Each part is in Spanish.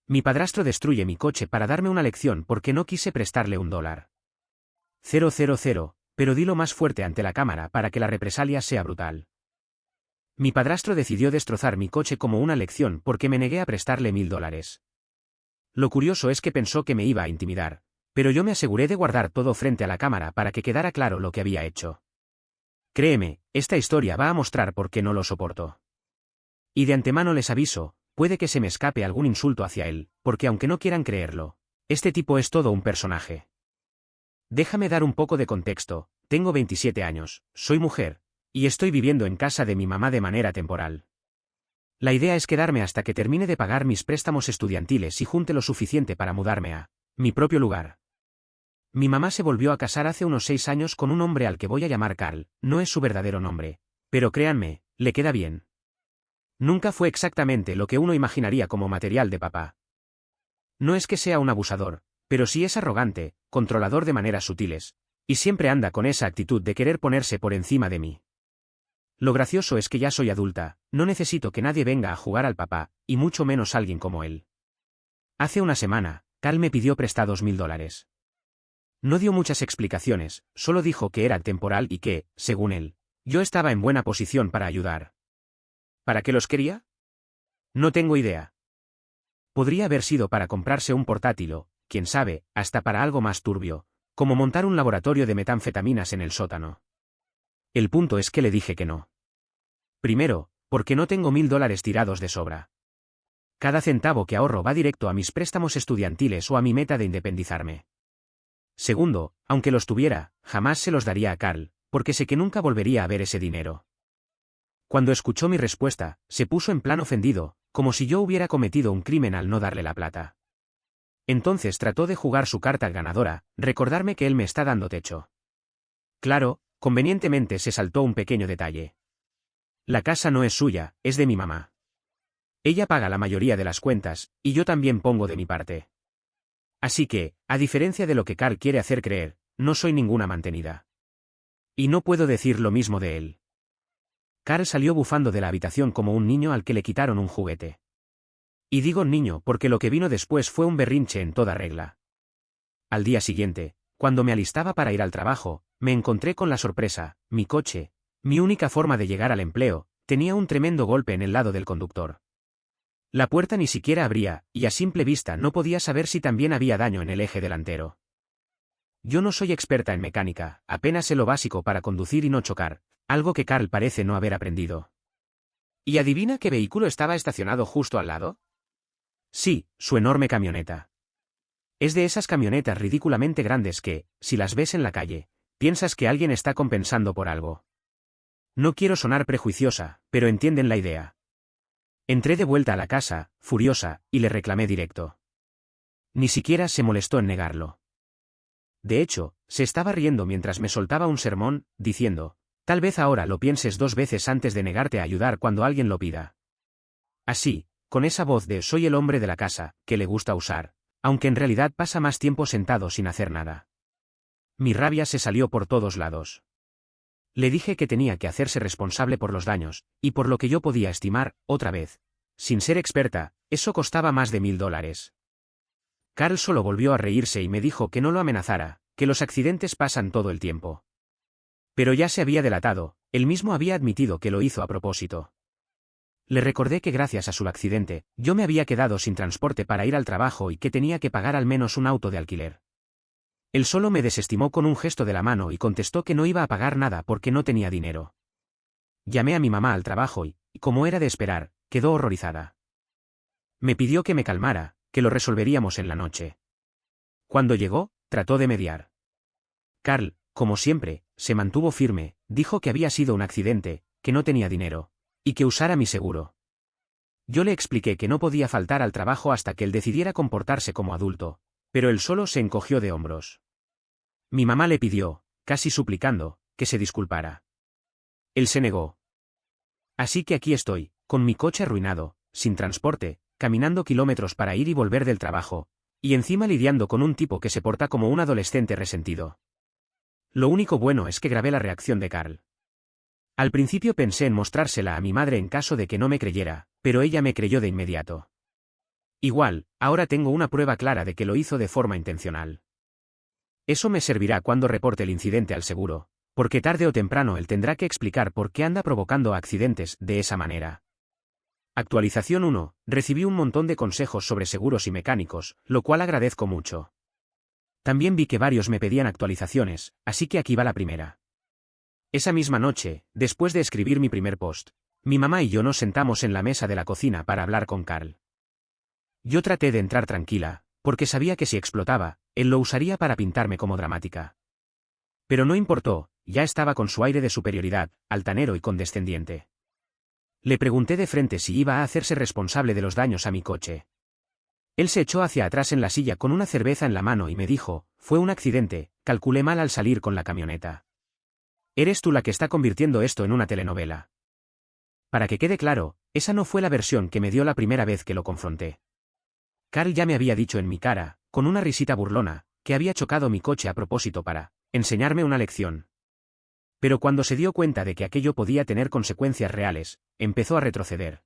Mi padrastro destruye mi coche para darme una lección porque no quise prestarle $1. 000, pero dilo más fuerte ante la cámara para que la represalia sea brutal. Mi padrastro decidió destrozar mi coche como una lección porque me negué a prestarle $1000. Lo curioso es que pensó que me iba a intimidar, pero yo me aseguré de guardar todo frente a la cámara para que quedara claro lo que había hecho. Créeme, esta historia va a mostrar por qué no lo soporto. Y de antemano les aviso, puede que se me escape algún insulto hacia él, porque aunque no quieran creerlo, este tipo es todo un personaje. Déjame dar un poco de contexto, tengo 27 años, soy mujer, y estoy viviendo en casa de mi mamá de manera temporal. La idea es quedarme hasta que termine de pagar mis préstamos estudiantiles y junte lo suficiente para mudarme a mi propio lugar. Mi mamá se volvió a casar hace unos 6 años con un hombre al que voy a llamar Carl, no es su verdadero nombre, pero créanme, le queda bien. Nunca fue exactamente lo que uno imaginaría como material de papá. No es que sea un abusador, pero sí es arrogante, controlador de maneras sutiles, y siempre anda con esa actitud de querer ponerse por encima de mí. Lo gracioso es que ya soy adulta, no necesito que nadie venga a jugar al papá, y mucho menos alguien como él. Hace una semana, Carl me pidió prestados $1000. No dio muchas explicaciones, solo dijo que era temporal y que, según él, yo estaba en buena posición para ayudar. ¿Para qué los quería? No tengo idea. Podría haber sido para comprarse un portátil o, quién sabe, hasta para algo más turbio, como montar un laboratorio de metanfetaminas en el sótano. El punto es que le dije que no. Primero, porque no tengo $1000 tirados de sobra. Cada centavo que ahorro va directo a mis préstamos estudiantiles o a mi meta de independizarme. Segundo, aunque los tuviera, jamás se los daría a Carl, porque sé que nunca volvería a ver ese dinero. Cuando escuchó mi respuesta, se puso en plan ofendido, como si yo hubiera cometido un crimen al no darle la plata. Entonces trató de jugar su carta ganadora, recordarme que él me está dando techo. Claro, convenientemente se saltó un pequeño detalle. La casa no es suya, es de mi mamá. Ella paga la mayoría de las cuentas, y yo también pongo de mi parte. Así que, a diferencia de lo que Carl quiere hacer creer, no soy ninguna mantenida. Y no puedo decir lo mismo de él. Carl salió bufando de la habitación como un niño al que le quitaron un juguete. Y digo niño porque lo que vino después fue un berrinche en toda regla. Al día siguiente, cuando me alistaba para ir al trabajo, me encontré con la sorpresa, mi coche, mi única forma de llegar al empleo, tenía un tremendo golpe en el lado del conductor. La puerta ni siquiera abría, y a simple vista no podía saber si también había daño en el eje delantero. Yo no soy experta en mecánica, apenas sé lo básico para conducir y no chocar, algo que Carl parece no haber aprendido. ¿Y adivina qué vehículo estaba estacionado justo al lado? Sí, su enorme camioneta. Es de esas camionetas ridículamente grandes que, si las ves en la calle, piensas que alguien está compensando por algo. No quiero sonar prejuiciosa, pero entienden la idea. Entré de vuelta a la casa, furiosa, y le reclamé directo. Ni siquiera se molestó en negarlo. De hecho, se estaba riendo mientras me soltaba un sermón, diciendo, tal vez ahora lo pienses 2 veces antes de negarte a ayudar cuando alguien lo pida. Así, con esa voz de soy el hombre de la casa, que le gusta usar, aunque en realidad pasa más tiempo sentado sin hacer nada. Mi rabia se salió por todos lados. Le dije que tenía que hacerse responsable por los daños, y por lo que yo podía estimar, otra vez. Sin ser experta, eso costaba más de $1000. Carl solo volvió a reírse y me dijo que no lo amenazara, que los accidentes pasan todo el tiempo. Pero ya se había delatado, él mismo había admitido que lo hizo a propósito. Le recordé que gracias a su accidente, yo me había quedado sin transporte para ir al trabajo y que tenía que pagar al menos un auto de alquiler. Él solo me desestimó con un gesto de la mano y contestó que no iba a pagar nada porque no tenía dinero. Llamé a mi mamá al trabajo y, como era de esperar, quedó horrorizada. Me pidió que me calmara, que lo resolveríamos en la noche. Cuando llegó, trató de mediar. Carl, como siempre, se mantuvo firme, dijo que había sido un accidente, que no tenía dinero, y que usara mi seguro. Yo le expliqué que no podía faltar al trabajo hasta que él decidiera comportarse como adulto, pero él solo se encogió de hombros. Mi mamá le pidió, casi suplicando, que se disculpara. Él se negó. Así que aquí estoy, con mi coche arruinado, sin transporte, caminando kilómetros para ir y volver del trabajo, y encima lidiando con un tipo que se porta como un adolescente resentido. Lo único bueno es que grabé la reacción de Carl. Al principio pensé en mostrársela a mi madre en caso de que no me creyera, pero ella me creyó de inmediato. Igual, ahora tengo una prueba clara de que lo hizo de forma intencional. Eso me servirá cuando reporte el incidente al seguro, porque tarde o temprano él tendrá que explicar por qué anda provocando accidentes de esa manera. Actualización 1. Recibí un montón de consejos sobre seguros y mecánicos, lo cual agradezco mucho. También vi que varios me pedían actualizaciones, así que aquí va la primera. Esa misma noche, después de escribir mi primer post, mi mamá y yo nos sentamos en la mesa de la cocina para hablar con Carl. Yo traté de entrar tranquila, porque sabía que si explotaba, él lo usaría para pintarme como dramática. Pero no importó, ya estaba con su aire de superioridad, altanero y condescendiente. Le pregunté de frente si iba a hacerse responsable de los daños a mi coche. Él se echó hacia atrás en la silla con una cerveza en la mano y me dijo, fue un accidente, calculé mal al salir con la camioneta. Eres tú la que está convirtiendo esto en una telenovela. Para que quede claro, esa no fue la versión que me dio la primera vez que lo confronté. Carl ya me había dicho en mi cara, con una risita burlona, que había chocado mi coche a propósito para enseñarme una lección. Pero cuando se dio cuenta de que aquello podía tener consecuencias reales, empezó a retroceder.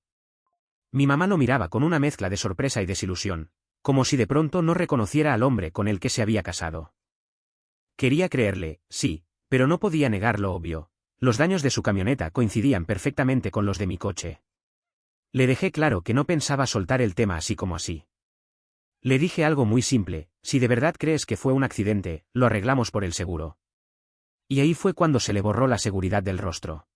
Mi mamá lo miraba con una mezcla de sorpresa y desilusión, como si de pronto no reconociera al hombre con el que se había casado. Quería creerle, sí, pero no podía negar lo obvio. Los daños de su camioneta coincidían perfectamente con los de mi coche. Le dejé claro que no pensaba soltar el tema así como así. Le dije algo muy simple, si de verdad crees que fue un accidente, lo arreglamos por el seguro. Y ahí fue cuando se le borró la seguridad del rostro.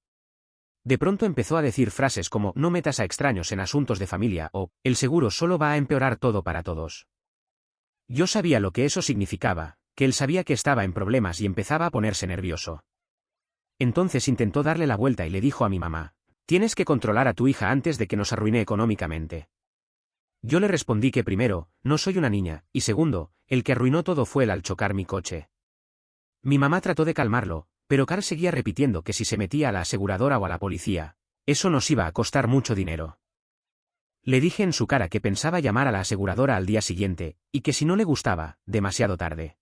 De pronto empezó a decir frases como no metas a extraños en asuntos de familia o el seguro solo va a empeorar todo para todos. Yo sabía lo que eso significaba, que él sabía que estaba en problemas y empezaba a ponerse nervioso. Entonces intentó darle la vuelta y le dijo a mi mamá, tienes que controlar a tu hija antes de que nos arruine económicamente. Yo le respondí que primero, no soy una niña, y segundo, el que arruinó todo fue él al chocar mi coche. Mi mamá trató de calmarlo, pero Carl seguía repitiendo que si se metía a la aseguradora o a la policía, eso nos iba a costar mucho dinero. Le dije en su cara que pensaba llamar a la aseguradora al día siguiente, y que si no le gustaba, demasiado tarde.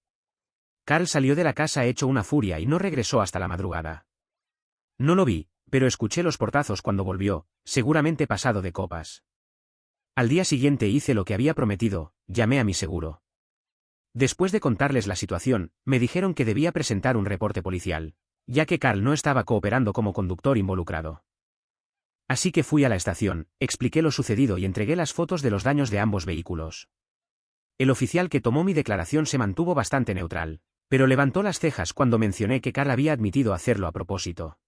Carl salió de la casa hecho una furia y no regresó hasta la madrugada. No lo vi, pero escuché los portazos cuando volvió, seguramente pasado de copas. Al día siguiente hice lo que había prometido, llamé a mi seguro. Después de contarles la situación, me dijeron que debía presentar un reporte policial, ya que Carl no estaba cooperando como conductor involucrado. Así que fui a la estación, expliqué lo sucedido y entregué las fotos de los daños de ambos vehículos. El oficial que tomó mi declaración se mantuvo bastante neutral, pero levantó las cejas cuando mencioné que Carl había admitido hacerlo a propósito.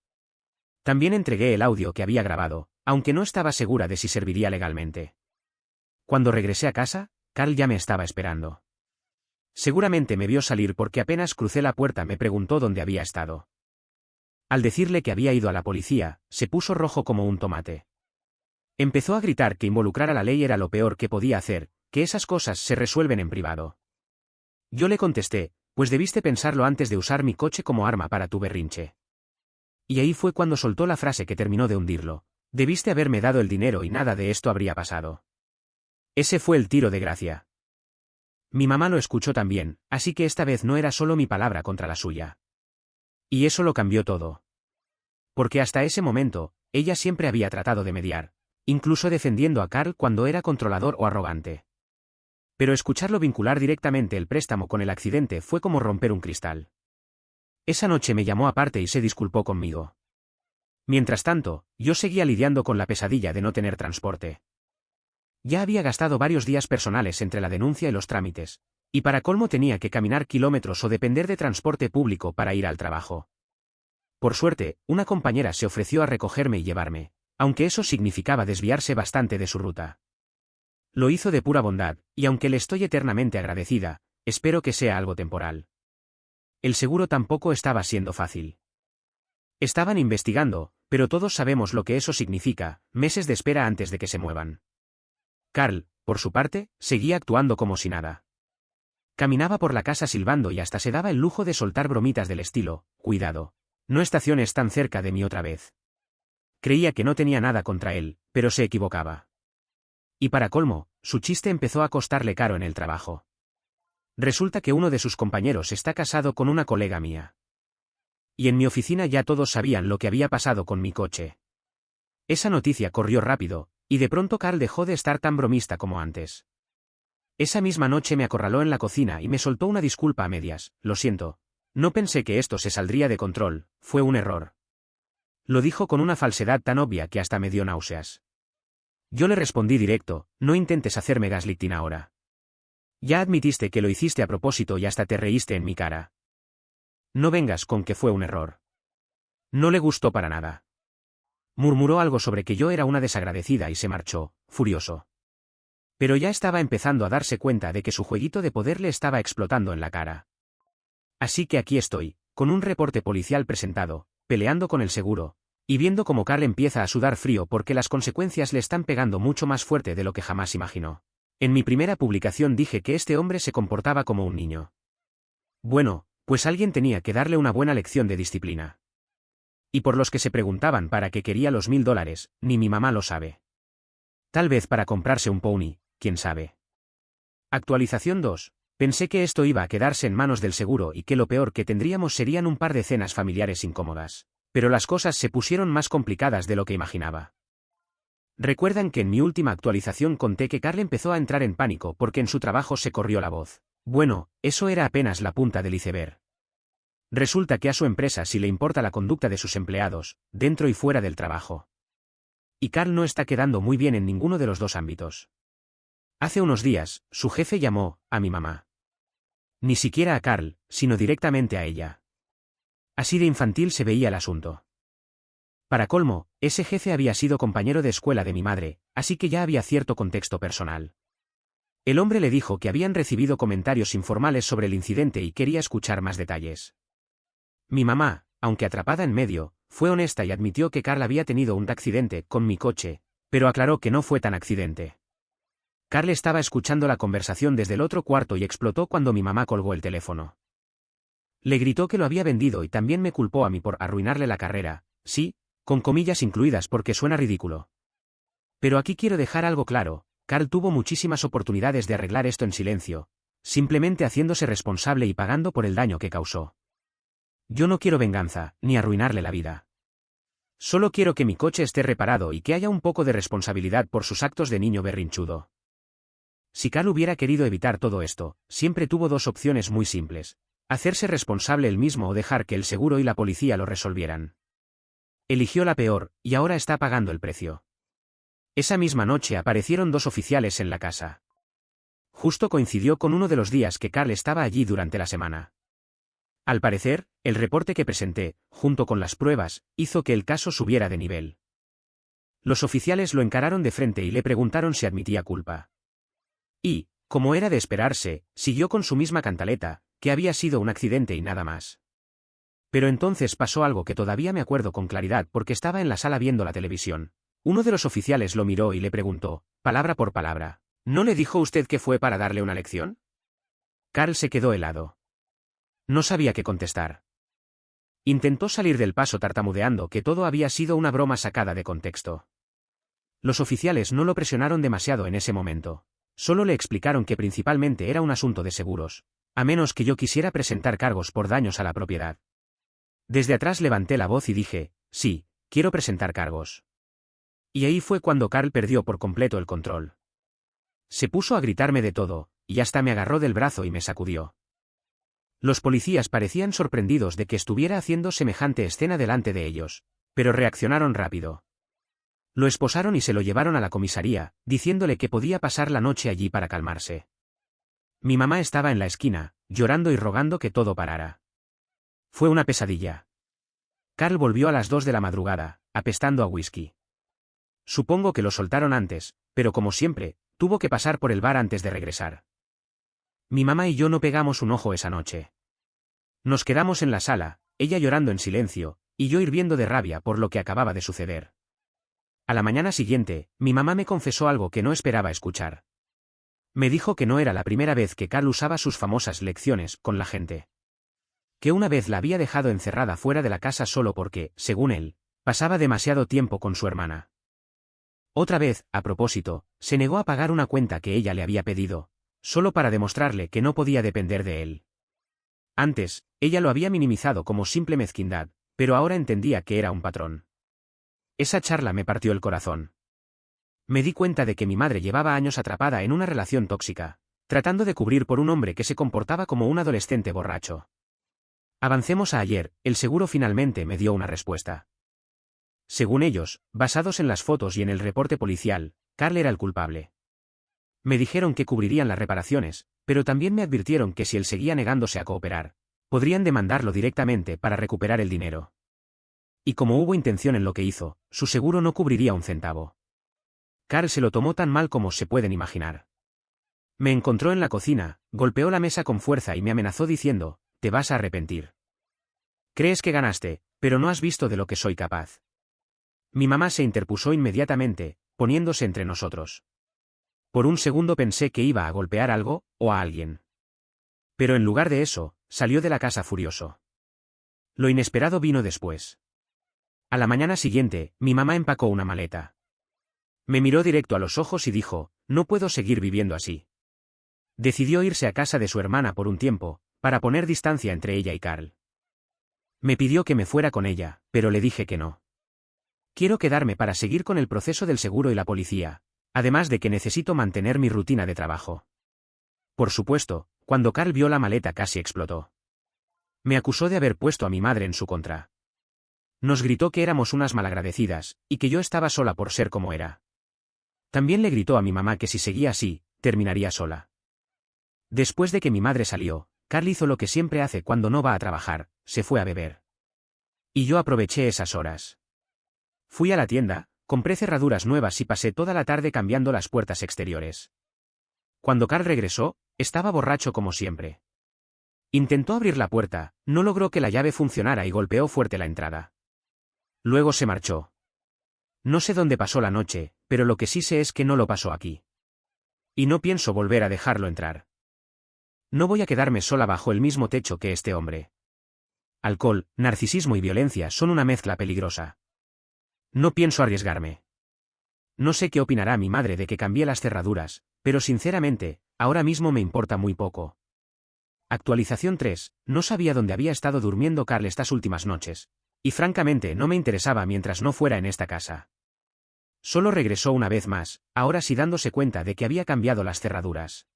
También entregué el audio que había grabado, aunque no estaba segura de si serviría legalmente. Cuando regresé a casa, Carl ya me estaba esperando. Seguramente me vio salir porque apenas crucé la puerta me preguntó dónde había estado. Al decirle que había ido a la policía, se puso rojo como un tomate. Empezó a gritar que involucrar a la ley era lo peor que podía hacer, que esas cosas se resuelven en privado. Yo le contesté, pues debiste pensarlo antes de usar mi coche como arma para tu berrinche. Y ahí fue cuando soltó la frase que terminó de hundirlo. Debiste haberme dado el dinero y nada de esto habría pasado. Ese fue el tiro de gracia. Mi mamá lo escuchó también, así que esta vez no era solo mi palabra contra la suya. Y eso lo cambió todo. Porque hasta ese momento, ella siempre había tratado de mediar, incluso defendiendo a Carl cuando era controlador o arrogante. Pero escucharlo vincular directamente el préstamo con el accidente fue como romper un cristal. Esa noche me llamó aparte y se disculpó conmigo. Mientras tanto, yo seguía lidiando con la pesadilla de no tener transporte. Ya había gastado varios días personales entre la denuncia y los trámites, y para colmo tenía que caminar kilómetros o depender de transporte público para ir al trabajo. Por suerte, una compañera se ofreció a recogerme y llevarme, aunque eso significaba desviarse bastante de su ruta. Lo hizo de pura bondad, y aunque le estoy eternamente agradecida, espero que sea algo temporal. El seguro tampoco estaba siendo fácil. Estaban investigando, pero todos sabemos lo que eso significa, meses de espera antes de que se muevan. Carl, por su parte, seguía actuando como si nada. Caminaba por la casa silbando y hasta se daba el lujo de soltar bromitas del estilo, cuidado, no estaciones tan cerca de mí otra vez. Creía que no tenía nada contra él, pero se equivocaba. Y para colmo, su chiste empezó a costarle caro en el trabajo. Resulta que uno de sus compañeros está casado con una colega mía. Y en mi oficina ya todos sabían lo que había pasado con mi coche. Esa noticia corrió rápido, y de pronto Carl dejó de estar tan bromista como antes. Esa misma noche me acorraló en la cocina y me soltó una disculpa a medias. Lo siento. No pensé que esto se saldría de control, fue un error. Lo dijo con una falsedad tan obvia que hasta me dio náuseas. Yo le respondí directo, no intentes hacerme gaslighting ahora. Ya admitiste que lo hiciste a propósito y hasta te reíste en mi cara. No vengas con que fue un error. No le gustó para nada. Murmuró algo sobre que yo era una desagradecida y se marchó, furioso. Pero ya estaba empezando a darse cuenta de que su jueguito de poder le estaba explotando en la cara. Así que aquí estoy, con un reporte policial presentado, peleando con el seguro, y viendo cómo Carl empieza a sudar frío porque las consecuencias le están pegando mucho más fuerte de lo que jamás imaginó. En mi primera publicación dije que este hombre se comportaba como un niño. Bueno, pues alguien tenía que darle una buena lección de disciplina. Y por los que se preguntaban para qué quería los $1000, ni mi mamá lo sabe. Tal vez para comprarse un pony, quién sabe. Actualización 2. Pensé que esto iba a quedarse en manos del seguro y que lo peor que tendríamos serían un par de cenas familiares incómodas. Pero las cosas se pusieron más complicadas de lo que imaginaba. Recuerdan que en mi última actualización conté que Carl empezó a entrar en pánico porque en su trabajo se corrió la voz. Bueno, eso era apenas la punta del iceberg. Resulta que a su empresa sí le importa la conducta de sus empleados, dentro y fuera del trabajo. Y Carl no está quedando muy bien en ninguno de los dos ámbitos. Hace unos días, su jefe llamó a mi mamá. Ni siquiera a Carl, sino directamente a ella. Así de infantil se veía el asunto. Para colmo, ese jefe había sido compañero de escuela de mi madre, así que ya había cierto contexto personal. El hombre le dijo que habían recibido comentarios informales sobre el incidente y quería escuchar más detalles. Mi mamá, aunque atrapada en medio, fue honesta y admitió que Carl había tenido un accidente con mi coche, pero aclaró que no fue tan accidente. Carl estaba escuchando la conversación desde el otro cuarto y explotó cuando mi mamá colgó el teléfono. Le gritó que lo había vendido y también me culpó a mí por arruinarle la carrera, sí, con comillas incluidas porque suena ridículo. Pero aquí quiero dejar algo claro, Carl tuvo muchísimas oportunidades de arreglar esto en silencio, simplemente haciéndose responsable y pagando por el daño que causó. Yo no quiero venganza, ni arruinarle la vida. Solo quiero que mi coche esté reparado y que haya un poco de responsabilidad por sus actos de niño berrinchudo. Si Carl hubiera querido evitar todo esto, siempre tuvo dos opciones muy simples: hacerse responsable él mismo o dejar que el seguro y la policía lo resolvieran. Eligió la peor, y ahora está pagando el precio. Esa misma noche aparecieron dos oficiales en la casa. Justo coincidió con uno de los días que Carl estaba allí durante la semana. Al parecer, el reporte que presenté, junto con las pruebas, hizo que el caso subiera de nivel. Los oficiales lo encararon de frente y le preguntaron si admitía culpa. Y, como era de esperarse, siguió con su misma cantaleta, que había sido un accidente y nada más. Pero entonces pasó algo que todavía me acuerdo con claridad porque estaba en la sala viendo la televisión. Uno de los oficiales lo miró y le preguntó, palabra por palabra, ¿no le dijo usted que fue para darle una lección? Carl se quedó helado. No sabía qué contestar. Intentó salir del paso tartamudeando que todo había sido una broma sacada de contexto. Los oficiales no lo presionaron demasiado en ese momento. Solo le explicaron que principalmente era un asunto de seguros, a menos que yo quisiera presentar cargos por daños a la propiedad. Desde atrás levanté la voz y dije, sí, quiero presentar cargos. Y ahí fue cuando Carl perdió por completo el control. Se puso a gritarme de todo, y hasta me agarró del brazo y me sacudió. Los policías parecían sorprendidos de que estuviera haciendo semejante escena delante de ellos, pero reaccionaron rápido. Lo esposaron y se lo llevaron a la comisaría, diciéndole que podía pasar la noche allí para calmarse. Mi mamá estaba en la esquina, llorando y rogando que todo parara. Fue una pesadilla. Carl volvió a las 2 de la madrugada, apestando a whisky. Supongo que lo soltaron antes, pero como siempre, tuvo que pasar por el bar antes de regresar. Mi mamá y yo no pegamos un ojo esa noche. Nos quedamos en la sala, ella llorando en silencio, y yo hirviendo de rabia por lo que acababa de suceder. A la mañana siguiente, mi mamá me confesó algo que no esperaba escuchar. Me dijo que no era la primera vez que Carl usaba sus famosas lecciones con la gente. Que una vez la había dejado encerrada fuera de la casa solo porque, según él, pasaba demasiado tiempo con su hermana. Otra vez, a propósito, se negó a pagar una cuenta que ella le había pedido, solo para demostrarle que no podía depender de él. Antes, ella lo había minimizado como simple mezquindad, pero ahora entendía que era un patrón. Esa charla me partió el corazón. Me di cuenta de que mi madre llevaba años atrapada en una relación tóxica, tratando de cubrir por un hombre que se comportaba como un adolescente borracho. Avancemos a ayer, el seguro finalmente me dio una respuesta. Según ellos, basados en las fotos y en el reporte policial, Carl era el culpable. Me dijeron que cubrirían las reparaciones, pero también me advirtieron que si él seguía negándose a cooperar, podrían demandarlo directamente para recuperar el dinero. Y como hubo intención en lo que hizo, su seguro no cubriría un centavo. Carl se lo tomó tan mal como se pueden imaginar. Me encontró en la cocina, golpeó la mesa con fuerza y me amenazó diciendo, «Te vas a arrepentir. Crees que ganaste, pero no has visto de lo que soy capaz». Mi mamá se interpuso inmediatamente, poniéndose entre nosotros. Por un segundo pensé que iba a golpear algo, o a alguien. Pero en lugar de eso, salió de la casa furioso. Lo inesperado vino después. A la mañana siguiente, mi mamá empacó una maleta. Me miró directo a los ojos y dijo, «No puedo seguir viviendo así». Decidió irse a casa de su hermana por un tiempo, para poner distancia entre ella y Carl. Me pidió que me fuera con ella, pero le dije que no. Quiero quedarme para seguir con el proceso del seguro y la policía, además de que necesito mantener mi rutina de trabajo. Por supuesto, cuando Carl vio la maleta casi explotó. Me acusó de haber puesto a mi madre en su contra. Nos gritó que éramos unas malagradecidas, y que yo estaba sola por ser como era. También le gritó a mi mamá que si seguía así, terminaría sola. Después de que mi madre salió, Carl hizo lo que siempre hace cuando no va a trabajar, se fue a beber. Y yo aproveché esas horas. Fui a la tienda, compré cerraduras nuevas y pasé toda la tarde cambiando las puertas exteriores. Cuando Carl regresó, estaba borracho como siempre. Intentó abrir la puerta, no logró que la llave funcionara y golpeó fuerte la entrada. Luego se marchó. No sé dónde pasó la noche, pero lo que sí sé es que no lo pasó aquí. Y no pienso volver a dejarlo entrar. No voy a quedarme sola bajo el mismo techo que este hombre. Alcohol, narcisismo y violencia son una mezcla peligrosa. No pienso arriesgarme. No sé qué opinará mi madre de que cambié las cerraduras, pero sinceramente, ahora mismo me importa muy poco. Actualización 3. No sabía dónde había estado durmiendo Carl estas últimas noches, y francamente no me interesaba mientras no fuera en esta casa. Solo regresó una vez más, ahora sí dándose cuenta de que había cambiado las cerraduras.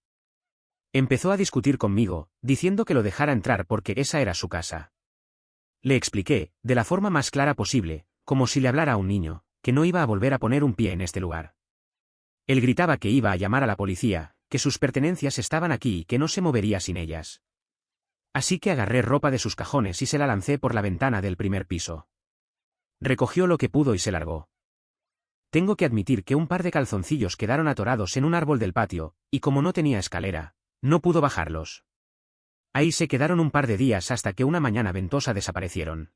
Empezó a discutir conmigo, diciendo que lo dejara entrar porque esa era su casa. Le expliqué, de la forma más clara posible, como si le hablara a un niño, que no iba a volver a poner un pie en este lugar. Él gritaba que iba a llamar a la policía, que sus pertenencias estaban aquí y que no se movería sin ellas. Así que agarré ropa de sus cajones y se la lancé por la ventana del primer piso. Recogió lo que pudo y se largó. Tengo que admitir que un par de calzoncillos quedaron atorados en un árbol del patio, y como no tenía escalera, no pudo bajarlos. Ahí se quedaron un par de días hasta que una mañana ventosa desaparecieron.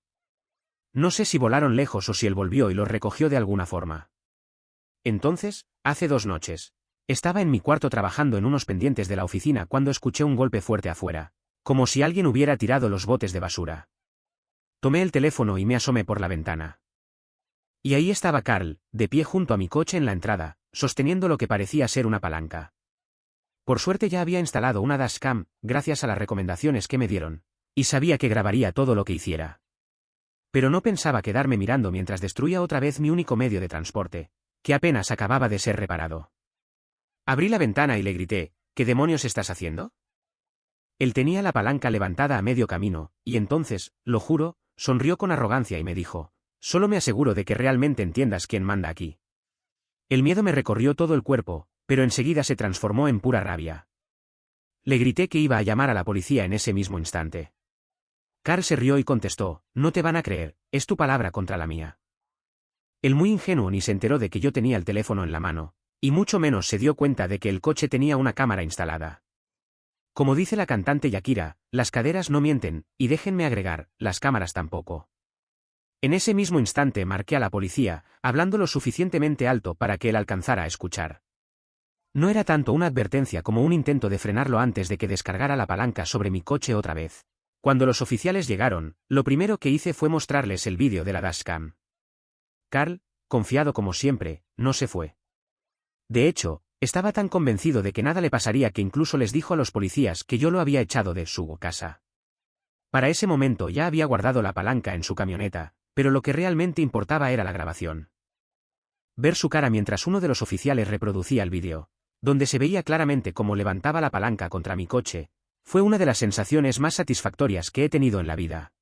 No sé si volaron lejos o si él volvió y los recogió de alguna forma. Entonces, hace 2 noches, estaba en mi cuarto trabajando en unos pendientes de la oficina cuando escuché un golpe fuerte afuera, como si alguien hubiera tirado los botes de basura. Tomé el teléfono y me asomé por la ventana. Y ahí estaba Carl, de pie junto a mi coche en la entrada, sosteniendo lo que parecía ser una palanca. Por suerte ya había instalado una dashcam, gracias a las recomendaciones que me dieron, y sabía que grabaría todo lo que hiciera. Pero no pensaba quedarme mirando mientras destruía otra vez mi único medio de transporte, que apenas acababa de ser reparado. Abrí la ventana y le grité, «¿Qué demonios estás haciendo?». Él tenía la palanca levantada a medio camino, y entonces, lo juro, sonrió con arrogancia y me dijo, «Solo me aseguro de que realmente entiendas quién manda aquí». El miedo me recorrió todo el cuerpo, pero enseguida se transformó en pura rabia. Le grité que iba a llamar a la policía en ese mismo instante. Carl se rió y contestó, «No te van a creer, es tu palabra contra la mía». Él muy ingenuo ni se enteró de que yo tenía el teléfono en la mano, y mucho menos se dio cuenta de que el coche tenía una cámara instalada. Como dice la cantante Shakira, las caderas no mienten, y déjenme agregar, las cámaras tampoco. En ese mismo instante marqué a la policía, hablando lo suficientemente alto para que él alcanzara a escuchar. No era tanto una advertencia como un intento de frenarlo antes de que descargara la palanca sobre mi coche otra vez. Cuando los oficiales llegaron, lo primero que hice fue mostrarles el vídeo de la dashcam. Carl, confiado como siempre, no se fue. De hecho, estaba tan convencido de que nada le pasaría que incluso les dijo a los policías que yo lo había echado de su casa. Para ese momento ya había guardado la palanca en su camioneta, pero lo que realmente importaba era la grabación. Ver su cara mientras uno de los oficiales reproducía el vídeo, donde se veía claramente cómo levantaba la palanca contra mi coche, fue una de las sensaciones más satisfactorias que he tenido en la vida.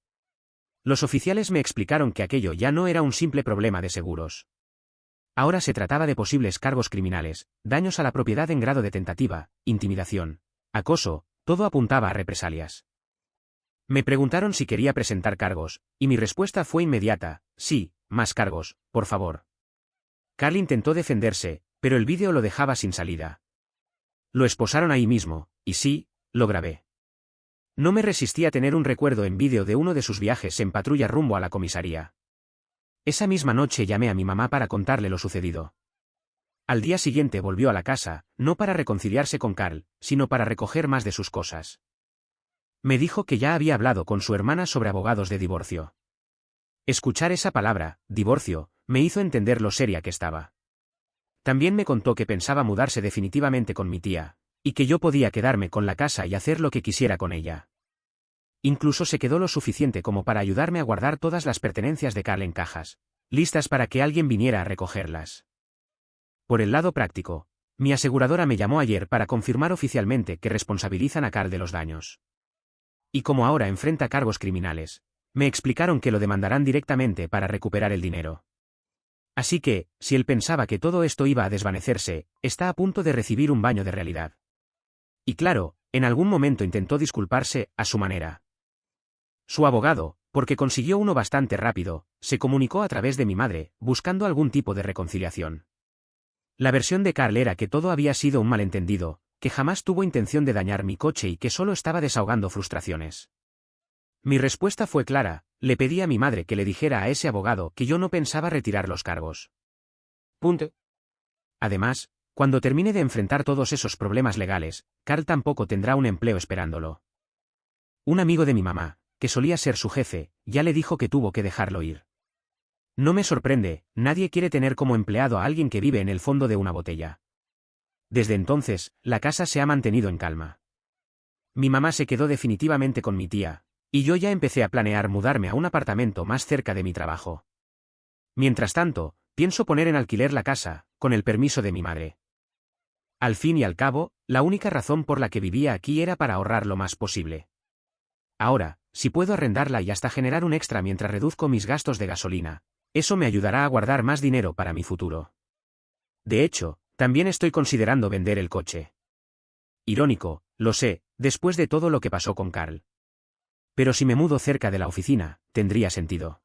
Los oficiales me explicaron que aquello ya no era un simple problema de seguros. Ahora se trataba de posibles cargos criminales, daños a la propiedad en grado de tentativa, intimidación, acoso, todo apuntaba a represalias. Me preguntaron si quería presentar cargos, y mi respuesta fue inmediata: sí, más cargos, por favor. Carl intentó defenderse, pero el vídeo lo dejaba sin salida. Lo esposaron ahí mismo, y sí, lo grabé. No me resistí a tener un recuerdo en vídeo de uno de sus viajes en patrulla rumbo a la comisaría. Esa misma noche llamé a mi mamá para contarle lo sucedido. Al día siguiente volvió a la casa, no para reconciliarse con Carl, sino para recoger más de sus cosas. Me dijo que ya había hablado con su hermana sobre abogados de divorcio. Escuchar esa palabra, divorcio, me hizo entender lo seria que estaba. También me contó que pensaba mudarse definitivamente con mi tía, y que yo podía quedarme con la casa y hacer lo que quisiera con ella. Incluso se quedó lo suficiente como para ayudarme a guardar todas las pertenencias de Carl en cajas, listas para que alguien viniera a recogerlas. Por el lado práctico, mi aseguradora me llamó ayer para confirmar oficialmente que responsabilizan a Carl de los daños. Y como ahora enfrenta cargos criminales, me explicaron que lo demandarán directamente para recuperar el dinero. Así que, si él pensaba que todo esto iba a desvanecerse, está a punto de recibir un baño de realidad. Y claro, en algún momento intentó disculparse, a su manera. Su abogado, porque consiguió uno bastante rápido, se comunicó a través de mi madre, buscando algún tipo de reconciliación. La versión de Carl era que todo había sido un malentendido, que jamás tuvo intención de dañar mi coche y que solo estaba desahogando frustraciones. Mi respuesta fue clara: le pedí a mi madre que le dijera a ese abogado que yo no pensaba retirar los cargos. Punto. Además, cuando termine de enfrentar todos esos problemas legales, Carl tampoco tendrá un empleo esperándolo. Un amigo de mi mamá, que solía ser su jefe, ya le dijo que tuvo que dejarlo ir. No me sorprende, nadie quiere tener como empleado a alguien que vive en el fondo de una botella. Desde entonces, la casa se ha mantenido en calma. Mi mamá se quedó definitivamente con mi tía, y yo ya empecé a planear mudarme a un apartamento más cerca de mi trabajo. Mientras tanto, pienso poner en alquiler la casa, con el permiso de mi madre. Al fin y al cabo, la única razón por la que vivía aquí era para ahorrar lo más posible. Ahora, si puedo arrendarla y hasta generar un extra mientras reduzco mis gastos de gasolina, eso me ayudará a guardar más dinero para mi futuro. De hecho, también estoy considerando vender el coche. Irónico, lo sé, después de todo lo que pasó con Carl. Pero si me mudo cerca de la oficina, tendría sentido.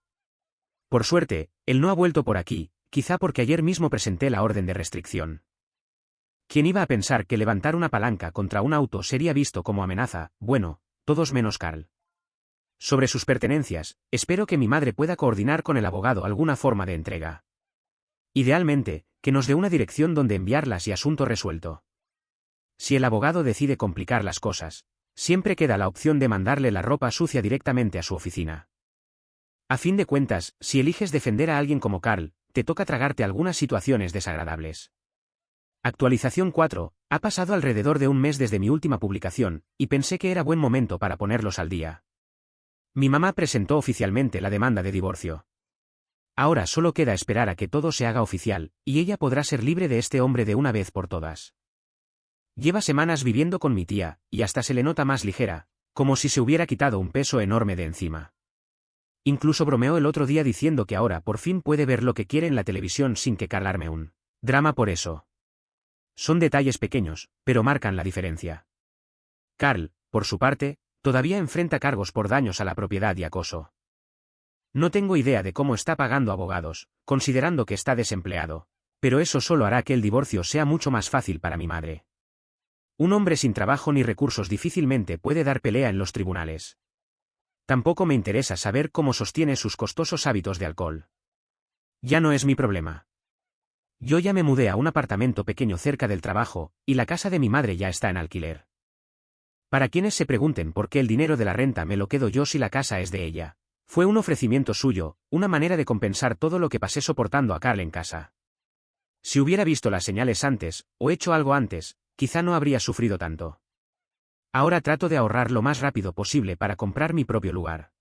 Por suerte, él no ha vuelto por aquí, quizá porque ayer mismo presenté la orden de restricción. ¿Quién iba a pensar que levantar una palanca contra un auto sería visto como amenaza? Bueno, todos menos Carl. Sobre sus pertenencias, espero que mi madre pueda coordinar con el abogado alguna forma de entrega. Idealmente, que nos dé una dirección donde enviarlas y asunto resuelto. Si el abogado decide complicar las cosas, siempre queda la opción de mandarle la ropa sucia directamente a su oficina. A fin de cuentas, si eliges defender a alguien como Carl, te toca tragarte algunas situaciones desagradables. Actualización 4. Ha pasado alrededor de un mes desde mi última publicación, y pensé que era buen momento para ponerlos al día. Mi mamá presentó oficialmente la demanda de divorcio. Ahora solo queda esperar a que todo se haga oficial, y ella podrá ser libre de este hombre de una vez por todas. Lleva semanas viviendo con mi tía, y hasta se le nota más ligera, como si se hubiera quitado un peso enorme de encima. Incluso bromeó el otro día diciendo que ahora por fin puede ver lo que quiere en la televisión sin que calarme un drama por eso. Son detalles pequeños, pero marcan la diferencia. Carl, por su parte, todavía enfrenta cargos por daños a la propiedad y acoso. No tengo idea de cómo está pagando abogados, considerando que está desempleado, pero eso solo hará que el divorcio sea mucho más fácil para mi madre. Un hombre sin trabajo ni recursos difícilmente puede dar pelea en los tribunales. Tampoco me interesa saber cómo sostiene sus costosos hábitos de alcohol. Ya no es mi problema. Yo ya me mudé a un apartamento pequeño cerca del trabajo, y la casa de mi madre ya está en alquiler. Para quienes se pregunten por qué el dinero de la renta me lo quedo yo si la casa es de ella, fue un ofrecimiento suyo, una manera de compensar todo lo que pasé soportando a Carl en casa. Si hubiera visto las señales antes, o hecho algo antes, quizá no habría sufrido tanto. Ahora trato de ahorrar lo más rápido posible para comprar mi propio lugar.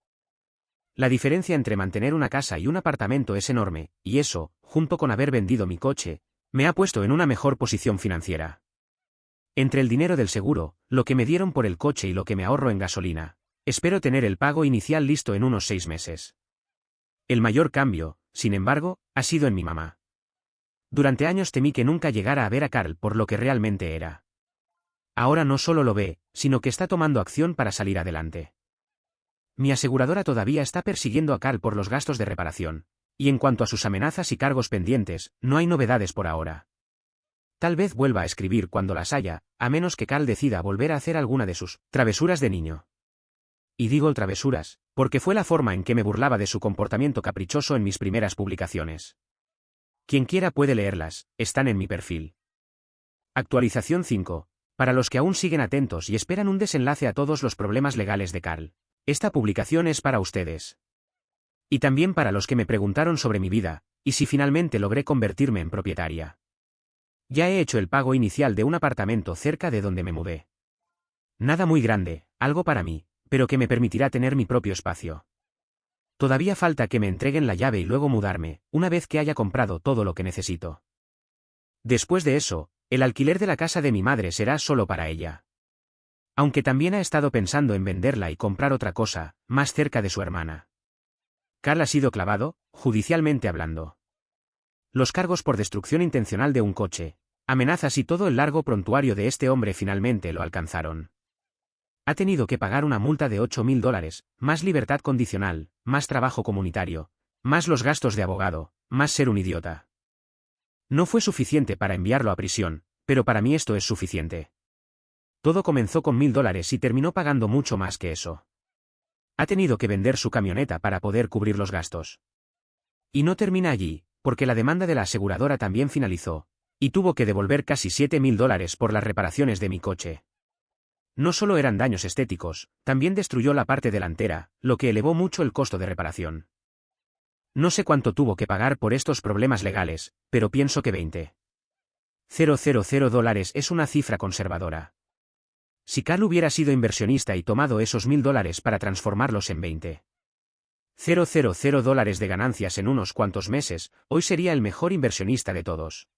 La diferencia entre mantener una casa y un apartamento es enorme, y eso, junto con haber vendido mi coche, me ha puesto en una mejor posición financiera. Entre el dinero del seguro, lo que me dieron por el coche y lo que me ahorro en gasolina, espero tener el pago inicial listo en unos 6 meses. El mayor cambio, sin embargo, ha sido en mi mamá. Durante años temí que nunca llegara a ver a Carl por lo que realmente era. Ahora no solo lo ve, sino que está tomando acción para salir adelante. Mi aseguradora todavía está persiguiendo a Carl por los gastos de reparación, y en cuanto a sus amenazas y cargos pendientes, no hay novedades por ahora. Tal vez vuelva a escribir cuando las haya, a menos que Carl decida volver a hacer alguna de sus travesuras de niño. Y digo travesuras, porque fue la forma en que me burlaba de su comportamiento caprichoso en mis primeras publicaciones. Quien quiera puede leerlas, están en mi perfil. Actualización 5. Para los que aún siguen atentos y esperan un desenlace a todos los problemas legales de Carl, esta publicación es para ustedes. Y también para los que me preguntaron sobre mi vida, y si finalmente logré convertirme en propietaria. Ya he hecho el pago inicial de un apartamento cerca de donde me mudé. Nada muy grande, algo para mí, pero que me permitirá tener mi propio espacio. Todavía falta que me entreguen la llave y luego mudarme, una vez que haya comprado todo lo que necesito. Después de eso, el alquiler de la casa de mi madre será solo para ella. Aunque también ha estado pensando en venderla y comprar otra cosa, más cerca de su hermana. Carl ha sido clavado, judicialmente hablando. Los cargos por destrucción intencional de un coche, amenazas y todo el largo prontuario de este hombre finalmente lo alcanzaron. Ha tenido que pagar una multa de $8.000, más libertad condicional, más trabajo comunitario, más los gastos de abogado, más ser un idiota. No fue suficiente para enviarlo a prisión, pero para mí esto es suficiente. Todo comenzó con $1.000 y terminó pagando mucho más que eso. Ha tenido que vender su camioneta para poder cubrir los gastos. Y no termina allí, porque la demanda de la aseguradora también finalizó, y tuvo que devolver casi $7.000 por las reparaciones de mi coche. No solo eran daños estéticos, también destruyó la parte delantera, lo que elevó mucho el costo de reparación. No sé cuánto tuvo que pagar por estos problemas legales, pero pienso que $20.000 es una cifra conservadora. Si Carl hubiera sido inversionista y tomado esos $1.000 para transformarlos en $20.000 de ganancias en unos cuantos meses, hoy sería el mejor inversionista de todos.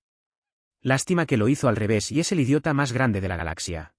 Lástima que lo hizo al revés y es el idiota más grande de la galaxia.